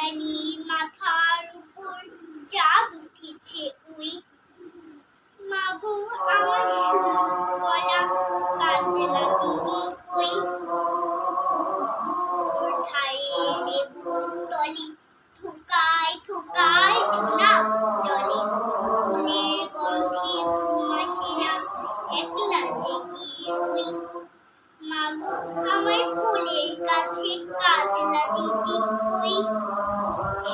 রানীর মাথার উপর চাঁদ উঠেছে ওই। মাগো আমার সুলুক গলা কাজলা দিদি কই। ওর ধারে লেবুর তলি থুকায় থুকায় জোনাক জলে। ফুলের গন্ধে ঘুম আসে না, একলা জেগে রই। মাগো আমার কোলের কাছে কাজলা দিদি কই।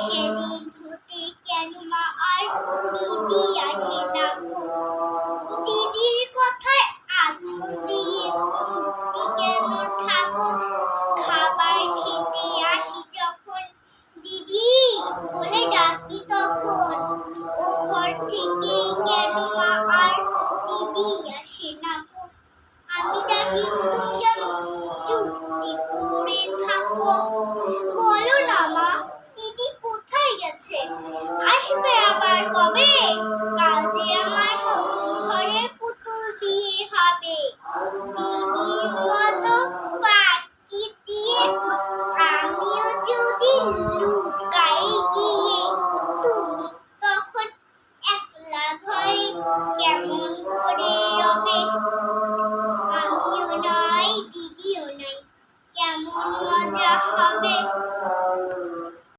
সেদিন হতে কেন মা আর দিদি আসে না গো। দিদির কথায় আঁচল দিয়ে মুক্তি কেন ঠাকো। খাবার খেতে আসি যখন দিদি বলে ডাকি তখন। ও ঘর থেকে কেন মা আর দিদি আসে না গো। আমি ডাকি তুমি কেন চুপটি করে থাকো। বলো না মা দিদি কোথায় গেছে, আসবে আবার কবে। কাল যে আমার নতুন ঘরে পুতুল বিয়ে হবে। দিদির মতো ফাঁকি দিয়ে আমিও যদি লুকাই গিয়ে, তুমি তখন একলা ঘরে কেমন করে